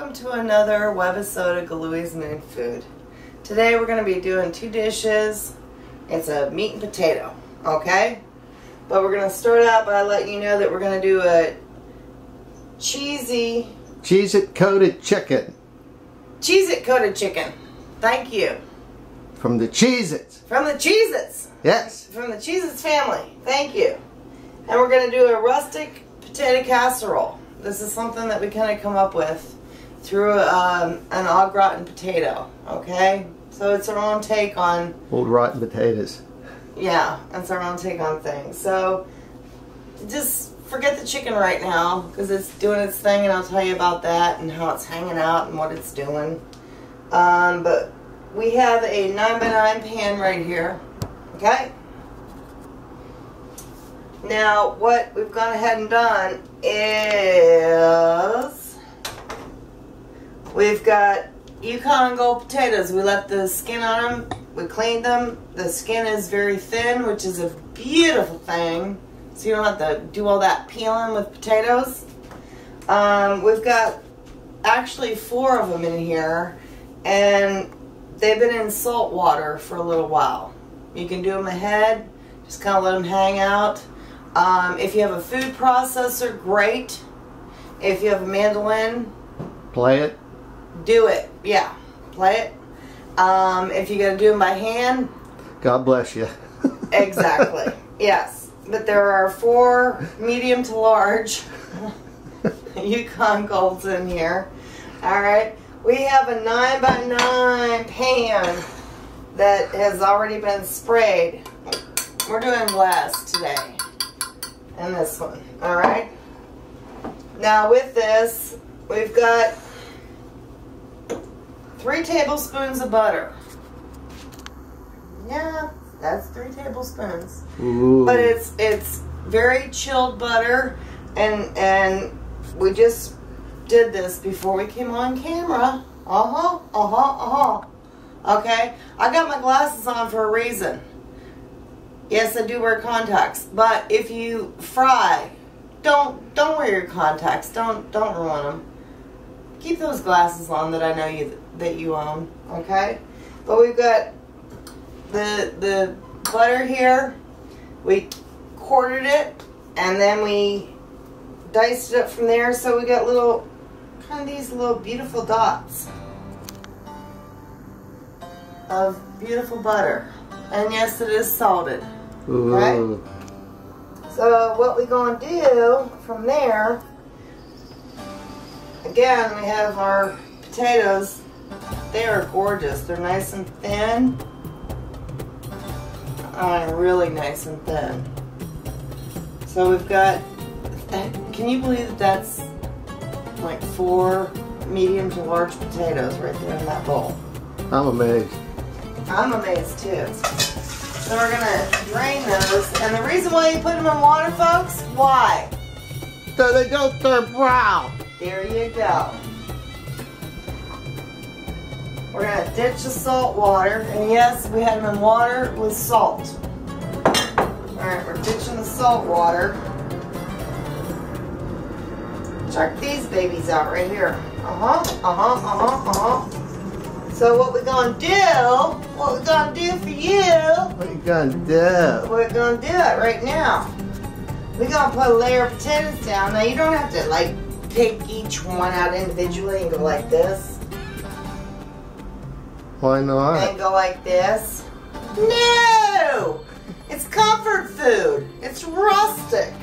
welcome to another webisode of Galui's Moon Food. Today we're going to be doing two dishes. It's a meat and potato, okay? But we're going to start out by letting you know that we're going to do a Cheez-It coated chicken. Cheez-It coated chicken. Thank you. From the Cheez-Its. From the Cheez-Its. Yes. From the Cheez-Its family. Thank you. And we're going to do a rustic potato casserole. This is something that we kind of come up with through an au gratin potato, okay? So it's our own take on... Old rotten potatoes. Yeah, it's our own take on things. So just forget the chicken right now because it's doing its thing, and I'll tell you about that and how it's hanging out and what it's doing. But we have a 9x9 pan right here, okay? Now, what we've gone ahead and done is we've got Yukon Gold potatoes. We left the skin on them. We cleaned them. The skin is very thin, which is a beautiful thing. So you don't have to do all that peeling with potatoes. We've got actually 4 of them in here, and they've been in salt water for a little while. You can do them ahead, just kind of let them hang out. If you have a food processor, great. If you have a mandolin, play it. Do it. Yeah, play it. If you're going to do them by hand, God bless you. Exactly. Yes. But there are 4 medium to large Yukon Golds in here. Alright. We have a 9x9 pan that has already been sprayed. We're doing glass today. And this one. Alright. Now with this, we've got 3 tablespoons of butter. Yeah, that's 3 tablespoons. Ooh. But it's very chilled butter, and we just did this before we came on camera. Okay, I got my glasses on for a reason. Yes, I do wear contacts, but if you fry, don't wear your contacts. Don't ruin them. Keep those glasses on that I know that you own. Okay, but we've got the butter here. We quartered it, and then we diced it up from there. So we got little, kind of these little beautiful dots of beautiful butter. And yes, it is salted. Ooh. Right? So what we're going to do from there, again, we have our potatoes. They are gorgeous. They're nice and thin. Really nice and thin. So we've got, can you believe that that's like 4 medium to large potatoes right there in that bowl? I'm amazed. I'm amazed too. So we're gonna drain those, and the reason why you put them in water, folks, why? So they don't turn brown. There you go. We're gonna ditch the salt water, and yes, we had them in water with salt. Alright, we're ditching the salt water. Check these babies out right here. So what we're gonna do for you, What you gonna do? we're gonna do it right now. We're gonna put a layer of potatoes down. Now you don't have to like pick each one out individually and go like this. Why not? And go like this. No! It's comfort food. It's rustic.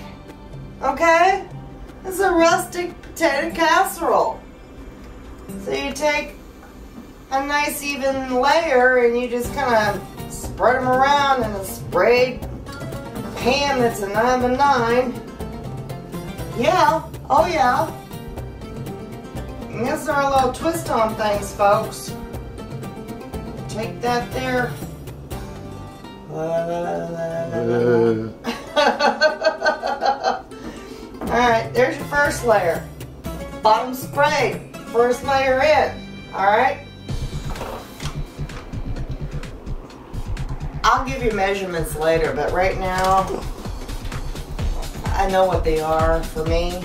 Okay? It's a rustic potato casserole. So you take a nice even layer and you just kind of spread them around in a sprayed pan that's a 9x9. Yeah. Oh yeah. And this is our little twist on things, folks. Take that there. Alright, there's your first layer. Bottom sprayed. First layer in. Alright? I'll give you measurements later, but right now, I know what they are for me.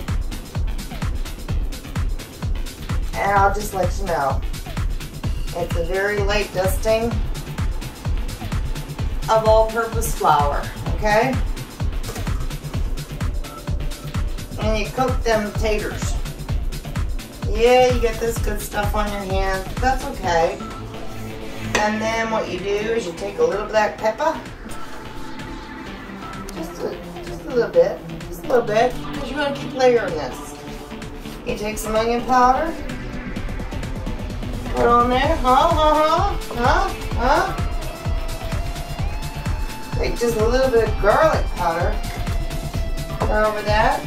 And I'll just let you know. It's a very light dusting of all-purpose flour, okay? And you cook them taters. Yeah, you get this good stuff on your hand. That's okay. And then what you do is you take a little black pepper. Just a little bit. Just a little bit. Because you want to keep layering this. You take some onion powder. Put on there. Take just a little bit of garlic powder. Put over that.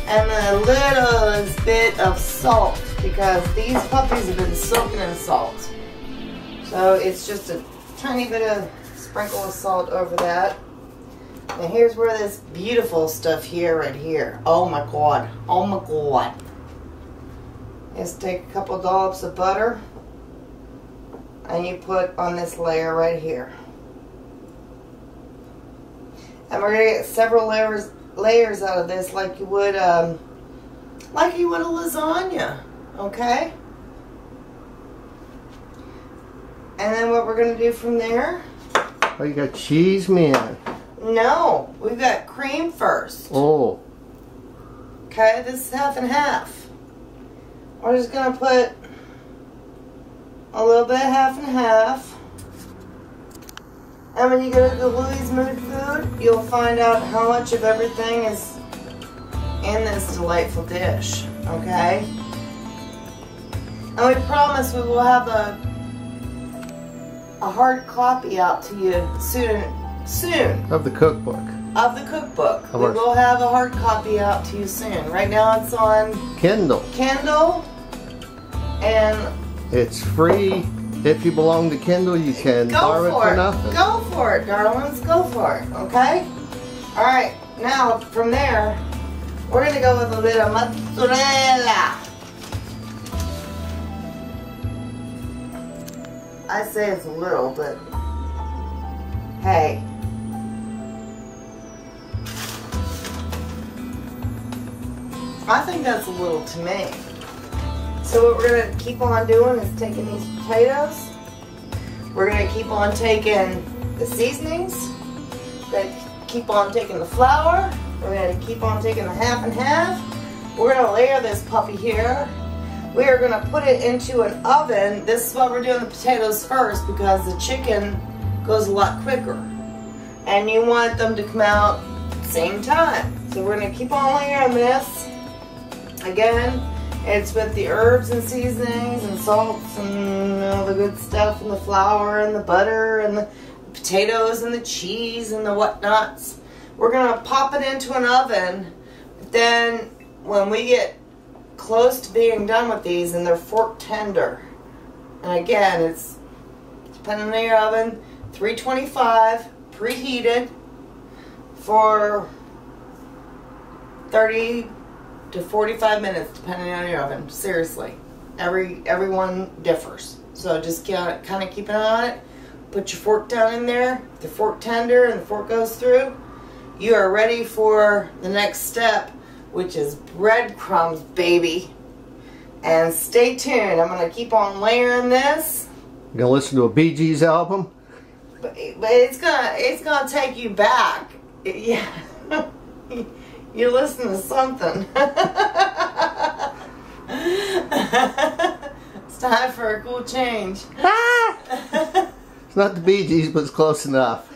And then a little bit of salt, because these puppies have been soaking in salt. So it's just a tiny bit of sprinkle of salt over that. And here's where this beautiful stuff here, right here. Oh my God. Oh my God. Is take a couple dollops of butter and you put on this layer right here. And we're gonna get several layers out of this, like you would a lasagna, okay? And then what we're gonna do from there? Oh, you got cheese, man. No, we've got cream first. Oh. Okay, this is half and half. We're just gonna put a little bit half and half. And when you go to Galui's Mood Food, you'll find out how much of everything is in this delightful dish, okay? And we promise we will have a hard copy out to you soon. Of the cookbook. Of the cookbook. We will have a hard copy out to you soon. Right now it's on Kindle. And it's free. If you belong to Kindle, you can borrow it for nothing. Go for it, darlings. Go for it, okay? Alright, now from there, we're going to go with a bit of mozzarella. I say it's a little, but hey. I think that's a little to me. So what we're going to keep on doing is taking these potatoes. We're going to keep on taking the seasonings. We're going to keep on taking the flour. We're going to keep on taking the half and half. We're going to layer this puppy here. We are going to put it into an oven. This is why we're doing the potatoes first, because the chicken goes a lot quicker. And you want them to come out at the same time. So we're going to keep on layering this. Again, it's with the herbs and seasonings and salts and all the good stuff, and the flour and the butter and the potatoes and the cheese and the whatnots. We're going to pop it into an oven. But then when we get close to being done with these and they're fork tender, and again, it's depending on your oven, 325 preheated for 30 to 45 minutes, depending on your oven. Seriously, everyone differs. So just kind of keep an eye on it. Put your fork down in there. If the fork tender and the fork goes through, you are ready for the next step, which is breadcrumbs, baby. And stay tuned. I'm gonna keep on layering this. You gonna listen to a Bee Gees album? But it's gonna take you back. Yeah. You listen to something. It's time for a cool change. It's not the Bee Gees, but it's close enough.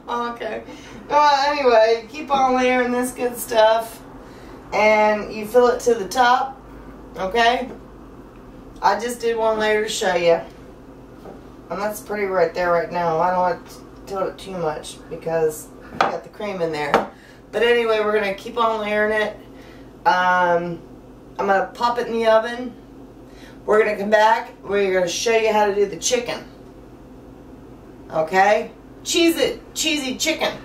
Okay. Well, anyway, keep on layering this good stuff. And you fill it to the top. Okay? I just did one layer to show you. And that's pretty right there right now. I don't want to tilt it too much because I got the cream in there. But anyway, we're going to keep on layering it. I'm going to pop it in the oven. We're going to come back. We're going to show you how to do the chicken. Okay? Cheez-It cheesy chicken.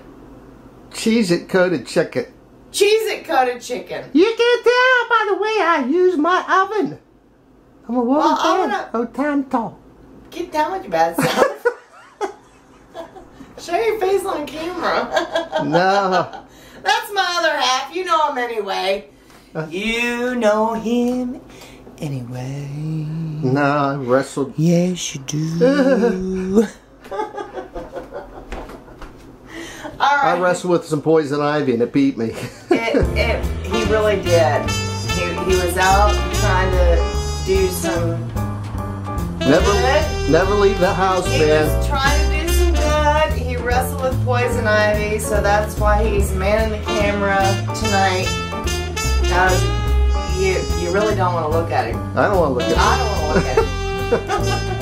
Cheez-It coated chicken. Cheez-It coated chicken. You can tell by the way I use my oven. I'm a woman. Oh, time talk. Get down with your bad self. Show your face on camera. No. That's my other half. You know him anyway. You know him anyway. No, I wrestled. Yes, you do. All right. I wrestled with some poison ivy and it beat me. He really did. He was out trying to do some good. Never leave the house, He was trying to do some good. He wrestled with poison ivy, so that's why he's manning the camera tonight. Now, you really don't want to look at him. I don't want to look at him. I don't want to look at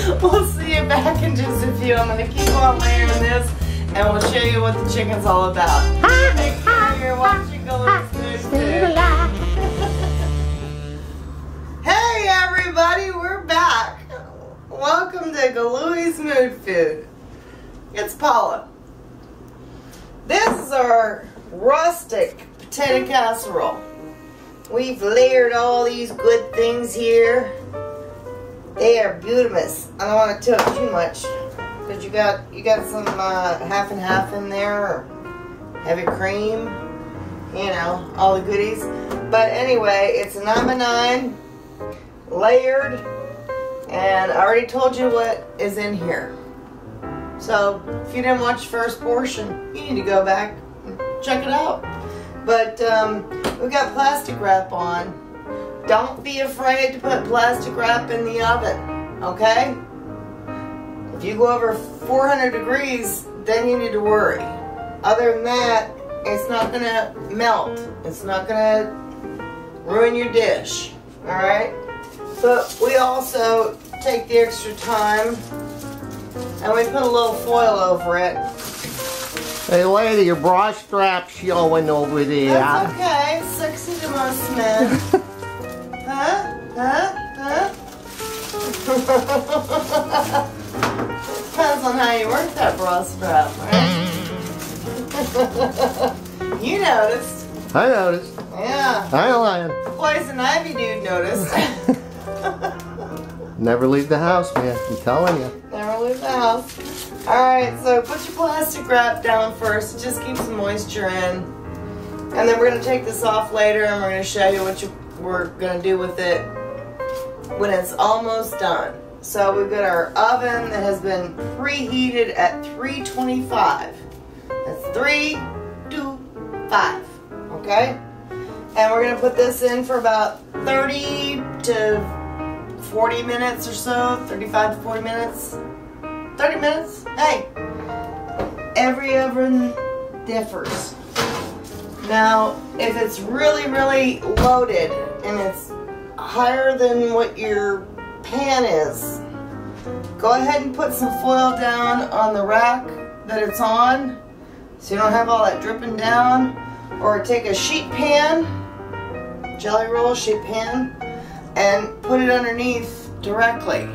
him. We'll see you back in just a few. I'm going to keep on layering this, and we'll show you what the chicken's all about. Make sure you're watching Galui's Mood Food. Hey everybody, we're back. Welcome to Galui's Mood Food. It's Paula. This is our rustic potato casserole. We've layered all these good things here. They are beautiful. I don't want to tell too much because you got some half and half in there, or heavy cream, you know, all the goodies. But anyway, it's a 9x9, layered, and I already told you what is in here. So if you didn't watch the first portion, you need to go back and check it out. But we've got plastic wrap on. Don't be afraid to put plastic wrap in the oven, okay? If you go over 400 degrees, then you need to worry. Other than that, it's not gonna melt. It's not gonna ruin your dish, all right? But we also take the extra time and we put a little foil over it. Hey lady, your bra strap's showing over there. That's okay. Sexy to most men. Huh? Depends on how you work that bra strap, right? You noticed. I noticed. Yeah. I ain't lying. Poison ivy dude noticed. Never leave the house, man. I'm telling you. Never leave the house. Alright, so put your plastic wrap down first. It just keeps the moisture in. And then we're going to take this off later and we're going to show you what we're going to do with it when it's almost done. So we've got our oven that has been preheated at 325. That's 3, 2, 5. Okay? And we're going to put this in for about 30 to 40 minutes or so. 35 to 40 minutes. 30 minutes? Hey! Every oven differs. Now, if it's really, really loaded and it's higher than what your pan is, go ahead and put some foil down on the rack that it's on so you don't have all that dripping down. Or take a sheet pan, jelly roll sheet pan, and put it underneath directly.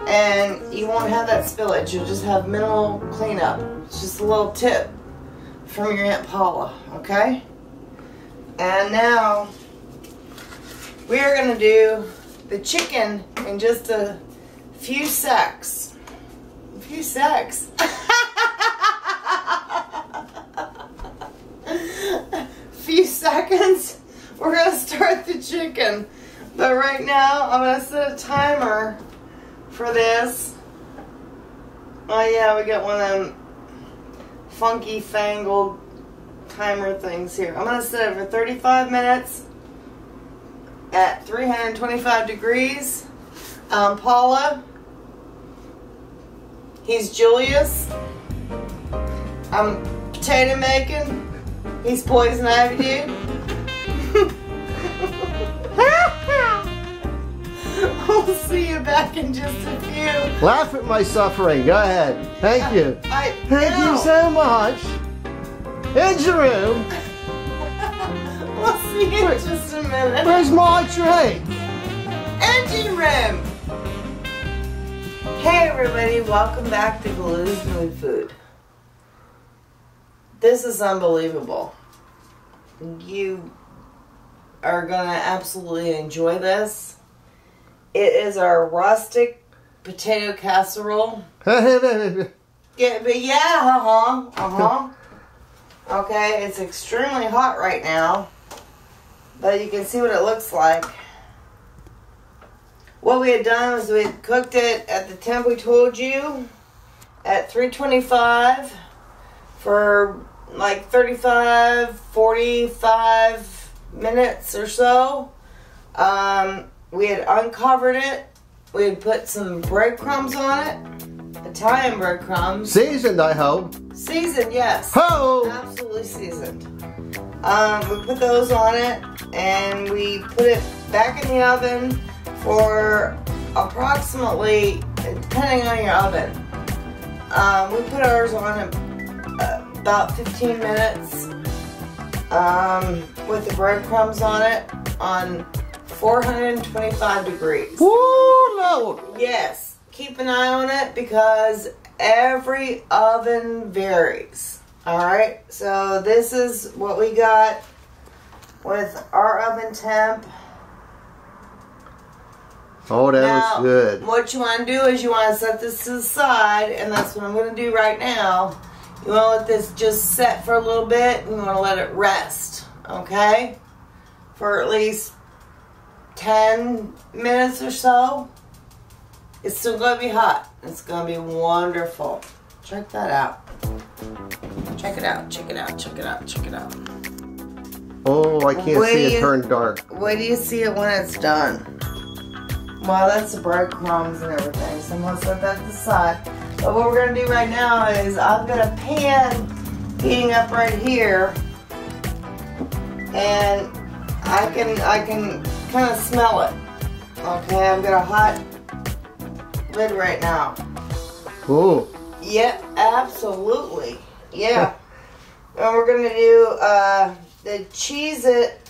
And you won't have that spillage. You'll just have minimal cleanup. It's just a little tip from your Aunt Paula, okay? And now we are going to do the chicken in just a few secs. A few secs. Few seconds. We're going to start the chicken. But right now I'm going to set a timer for this. Oh yeah, we got one of them funky fangled timer things here. I'm going to set it for 35 minutes at 325 degrees. Paula, he's Julius. I'm potato making. He's poison ivy dude. We'll see you back in just a few. Laugh at my suffering. Go ahead. Thank you. Thank you so much. In your room. We'll see you in just a minute. Where's my drink? Engine room. Hey everybody, welcome back to Galui's Mood Food. This is unbelievable. You are gonna absolutely enjoy this. It is our rustic potato casserole. Yeah, but yeah, Okay, it's extremely hot right now. but you can see what it looks like. What we had done was we had cooked it at the temp we told you at 325 for like 35, 45 minutes or so. We had uncovered it. We had put some breadcrumbs on it. Italian bread crumbs. Seasoned, I hope. Seasoned, yes. Ho! Absolutely seasoned. We put those on it and we put it back in the oven for approximately, depending on your oven, we put ours on about 15 minutes with the breadcrumbs on it on 425 degrees. Woo, Lord! Yes, keep an eye on it because every oven varies. Alright, so this is what we got with our oven temp. Oh, that now, was good. What you want to do is you want to set this to the side, and that's what I'm going to do right now. You want to let this just set for a little bit, and you want to let it rest, okay? For at least 10 minutes or so. It's still going to be hot. It's going to be wonderful. Check that out. Check it out, check it out, check it out, check it out. Oh, I can't see it turn dark. Wait till you see it when it's done. Well, that's the breadcrumbs and everything, so I'm going to set that to the side. But what we're going to do right now is I've got a pan heating up right here, and I can kind of smell it. Okay, I've got a hot lid right now. Ooh. Yep, absolutely. Yeah. And we're going to do the Cheez-It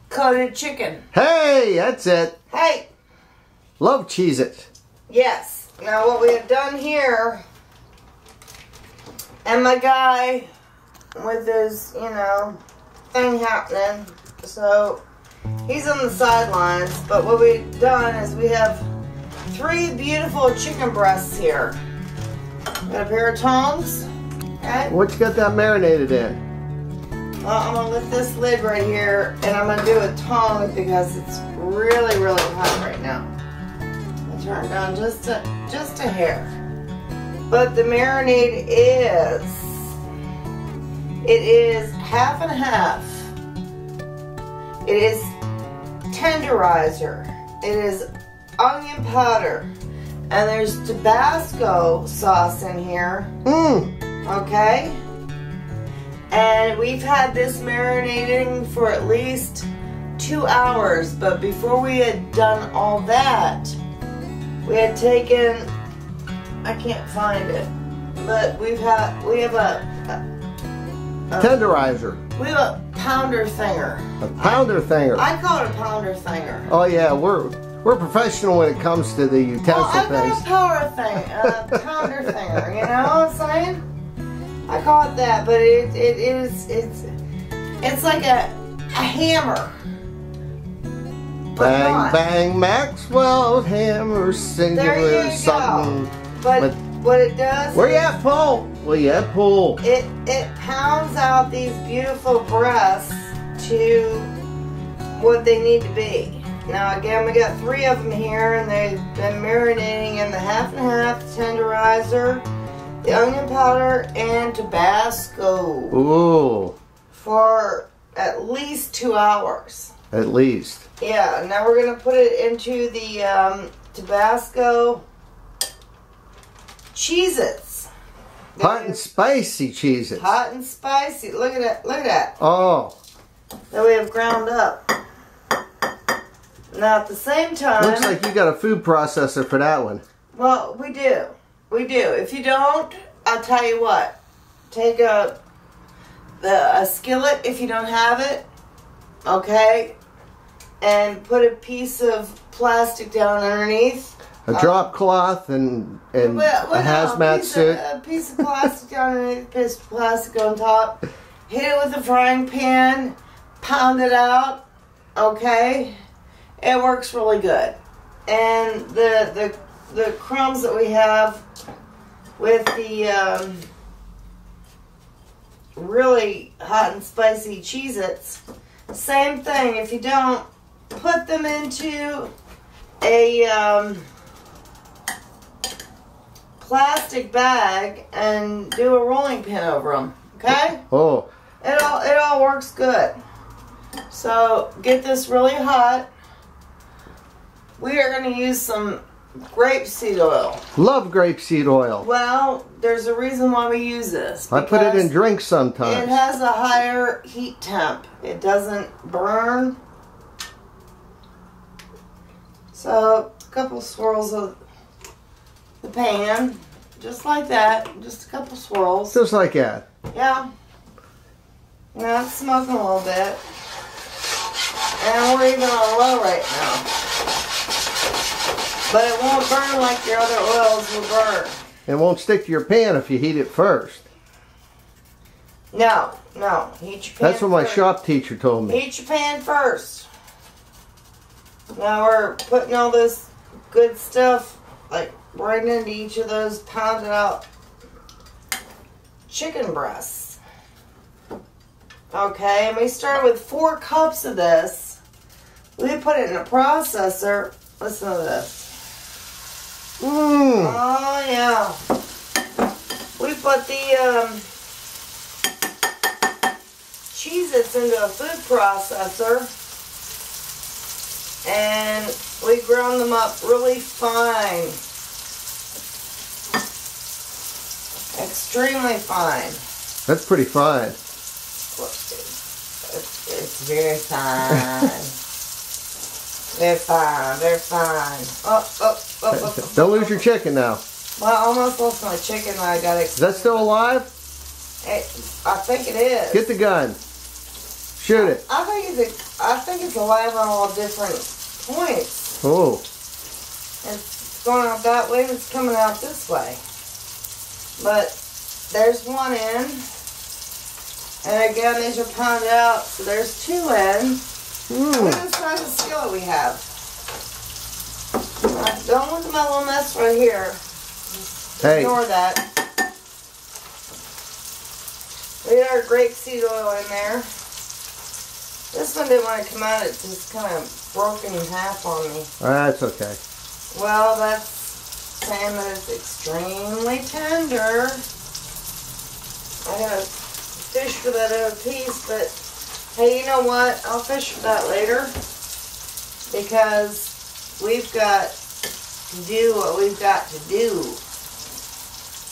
coated chicken. Hey, that's it. Hey. Love Cheez-It. Yes. Now what we have done here, and my guy with his, you know, thing happening, so he's on the sidelines, but what we've done is we have 3 beautiful chicken breasts here. Got a pair of tongs. Okay. What you got that marinated in? Well, I'm gonna lift this lid right here, and I'm gonna do a tongs because it's really, really hot right now. I'll turn it down just a hair. But the marinade is half and half. It is Tenderizer. It is onion powder. And there's Tabasco sauce in here. Okay? And we've had this marinating for at least 2 hours. But before we had done all that, we had taken, I can't find it, but we have a Tenderizer. We have a pounder thinger. A pounder thinger. I call it a pounder thinger. Oh yeah, we're professional when it comes to the utensil I've things. got a pounder thinger, you know what I'm saying? I call it that, but it's like a hammer. Bang, not. bang, Maxwell hammer, singular, something. But what it does Where you at, Paul? Where you at, Paul? It pounds out these beautiful breasts to what they need to be. Now again, we got 3 of them here, and they've been marinating in the half and half Tenderizer, the onion powder, and Tabasco. Ooh. For at least 2 hours. At least. Yeah, now we're going to put it into the Tabasco Cheez-Its. Hot and spicy Cheez-Its. Hot and spicy. Look at that. Look at that. Oh. That we have ground up. Now at the same time... Looks like you got a food processor for that one. Well, we do. We do. If you don't, I'll tell you what. Take a skillet if you don't have it. Okay? And put a piece of plastic down underneath. A drop cloth and a hazmat suit. A piece of plastic down underneath, a piece of plastic on top. Hit it with a frying pan. Pound it out. Okay? It works really good. And the crumbs that we have with the really hot and spicy Cheez-Its, Same thing. If you don't, put them into a plastic bag and do a rolling pin over them. Okay? Oh. It all works good. So get this really hot. We are going to use some grapeseed oil. Love grapeseed oil. Well, there's a reason why we use this. I put it in drinks sometimes. It has a higher heat temp. It doesn't burn. So a couple swirls of the pan, just like that. Just a couple swirls. Just like that. Yeah. Now it's smoking a little bit. And we're even on low right now. But it won't burn like your other oils will burn. It won't stick to your pan if you heat it first. No. Heat your pan That's what my first. shop teacher told me. Heat your pan first. Now we're putting all this good stuff like right into each of those pounded out chicken breasts. Okay, and we started with 4 cups of this. We put it in a processor. Listen to this. Oh yeah. We put the Cheez-Its into a food processor and we ground them up really fine. Extremely fine. That's pretty fine. It's very fine. They're fine. They're fine. Oh. Don't lose your chicken now. Well, I almost lost my chicken and I got excited. Is that still alive? I think it is. Get the gun. Shoot it. I think it's alive on all different points. Oh. It's going out that way and it's coming out this way. But there's one end. And again, these are pounded out, so there's 2 in. Look at the size of skillet we have. Don't look at my little mess right here. Hey. Ignore that. We got our grapeseed oil in there. This one didn't want to come out. It just kind of broke in half on me. That's okay. Well, that's saying that it's extremely tender. I gotta fish for that other piece, but hey, you know what? I'll fish for that later because we've got to do what we've got to do.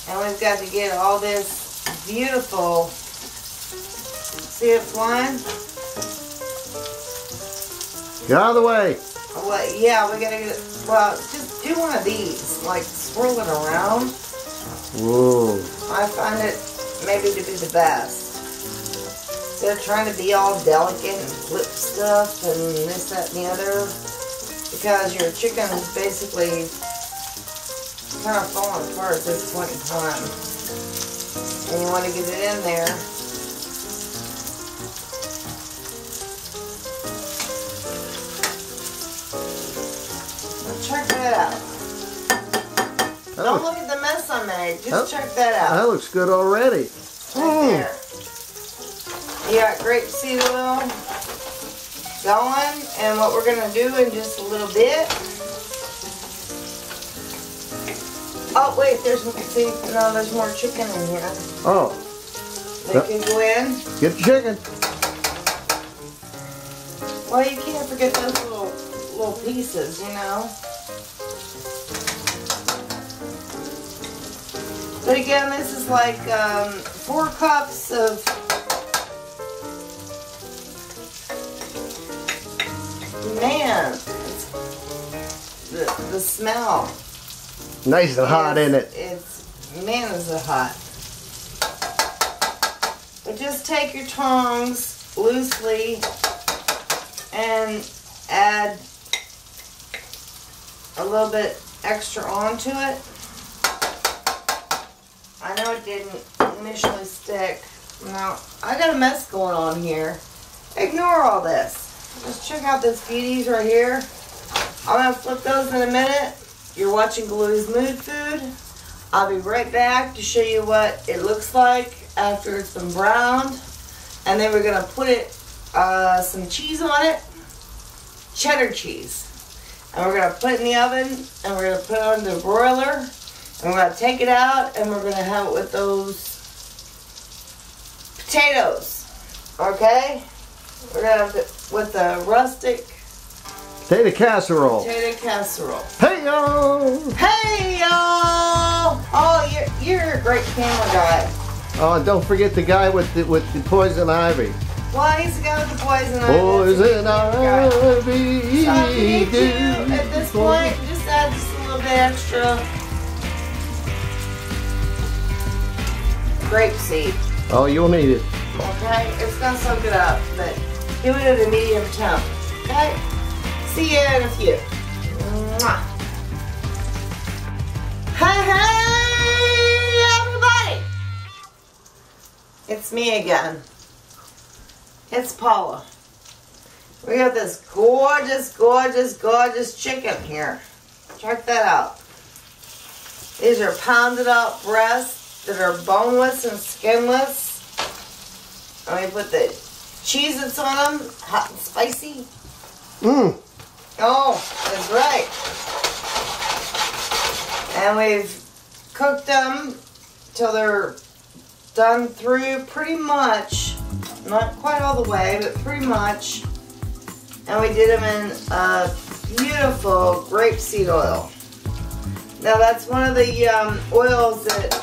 And we've got to get all this beautiful, see it flying? Get out of the way. Well, yeah, we gotta get, well, just do one of these, like swirl it around. Whoa. I find it maybe to be the best. Instead of trying to be all delicate and flip stuff and this, that, and the other, because your chicken is basically kind of falling apart at this point in time. And you want to get it in there. Check that out. Don't look at the mess I made. Just check that out. That looks good already. Right there. You got grapeseed oil going, and what we're gonna do in just a little bit. Oh wait, there's more chicken in here. Oh. They can go in. Get the chicken. Well, you can't forget those little pieces, you know. But again, this is like 4 cups of man. The smell. Nice and hot, isn't it? Man, is it hot. But just take your tongs loosely and add a little bit extra onto it. I know it didn't initially stick. Now, I got a mess going on here. Ignore all this. Just check out this beauties right here. I'm going to flip those in a minute. You're watching Galui's Mood Food. I'll be right back to show you what it looks like after it's been browned. And then we're going to put it some cheese on it, cheddar cheese. And we're going to put it in the oven, and we're going to put it on the broiler, and we're going to take it out, and we're going to have it with those potatoes, okay? We're going to have it with the rustic potato casserole. Potato casserole. Hey y'all! Hey y'all! Oh, you're a great camera guy. Oh, and don't forget the guy with the poison ivy. Well, he's the guy with the poison ivy. Poison ivy. So if you need to, at this point, just add just a little bit extra grapeseed. Oh, you'll need it. Okay, it's gonna soak it up, but give it at a medium temp. Okay, see you in a few. Mwah. Hey, everybody! It's me again. It's Paula. We got this gorgeous, gorgeous, gorgeous chicken here. Check that out. These are pounded up breasts that are boneless and skinless. And we put the Cheez-Its on them, hot and spicy. Mmm. Oh, that's right. And we've cooked them till they're done through pretty much. Not quite all the way, but pretty much. And we did them in beautiful grapeseed oil. Now that's one of the oils that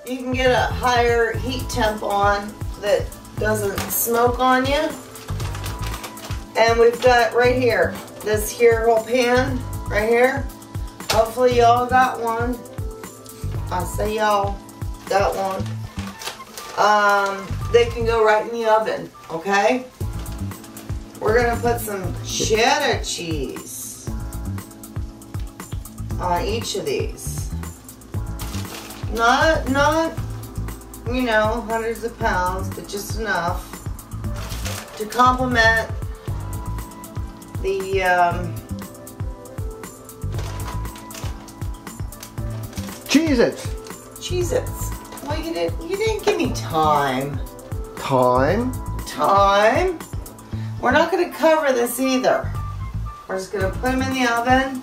you can get a higher heat temp on that doesn't smoke on you. And we've got right here, this here whole pan right here. Hopefully y'all got one. I say y'all got one. They can go right in the oven, okay? We're gonna put some cheddar cheese on each of these. Not, you know, hundreds of pounds, but just enough to complement the Cheez-Its. Cheez-Its. Well, you didn't give me time. Time? Time? We're not going to cover this either. We're just going to put them in the oven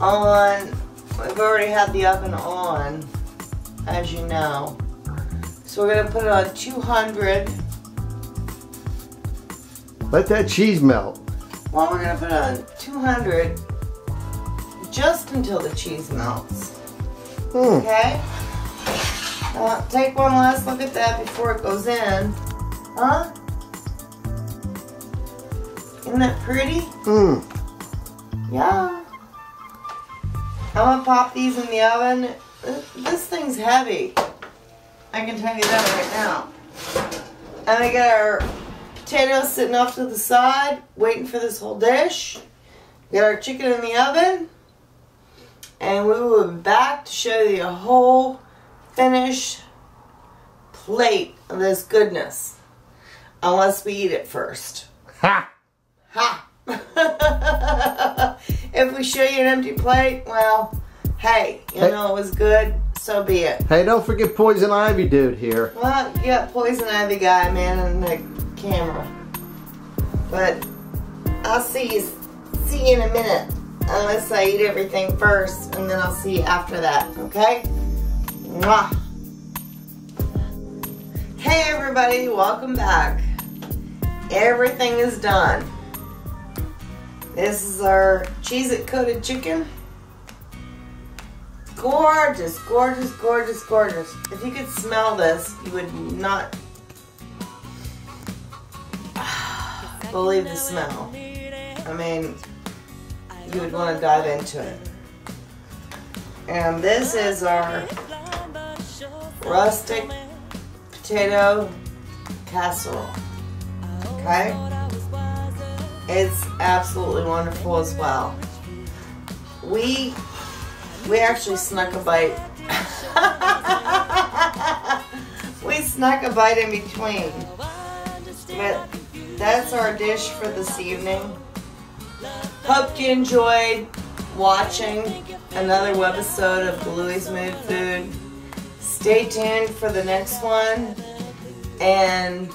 on, we've already had the oven on, as you know. So we're going to put it on 200. Let that cheese melt. Well, we're going to put it on 200 just until the cheese melts. Okay? Take one last look at that before it goes in. Huh? Isn't that pretty? Yeah. I'm going to pop these in the oven. This thing's heavy. I can tell you that right now. And we got our potatoes sitting off to the side, waiting for this whole dish. We got our chicken in the oven. And we will be back to show you a whole finished plate of this goodness. Unless we eat it first. Ha! Ha! If we show you an empty plate, well, hey, you know it was good, so be it. Hey, don't forget Poison Ivy dude here. Well, you got Poison Ivy guy, man, in the camera. But I'll see you in a minute. Unless I eat everything first, and then I'll see you after that, okay? Mwah. Hey everybody, welcome back. Everything is done. This is our Cheez-It coated chicken. Gorgeous, gorgeous, gorgeous, gorgeous. If you could smell this, you would not believe the smell. I mean, you would want to dive into it. And this is our Rustic Potato Casserole. Okay? It's absolutely wonderful as well. We actually snuck a bite. We snuck a bite in between. But that's our dish for this evening. Hope you enjoyed watching another webisode of Galui's Mood Food. Stay tuned for the next one. And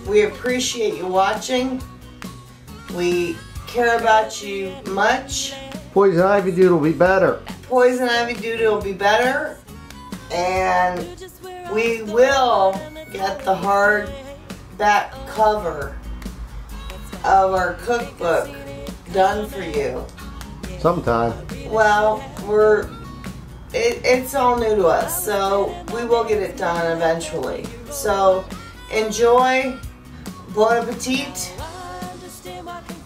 we appreciate you watching. We care about you much. Poison ivy dude will be better. Poison ivy dude will be better. And we will get the hardback cover of our cookbook done for you. Sometime. Well, it's all new to us, so we will get it done eventually. So enjoy. Bon appetit.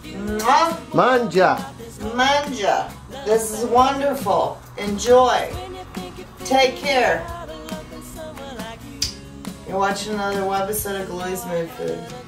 Mwah. Manja. Manja. This is wonderful. Enjoy. Take care. You're watching another episode of Galui's Mood Food.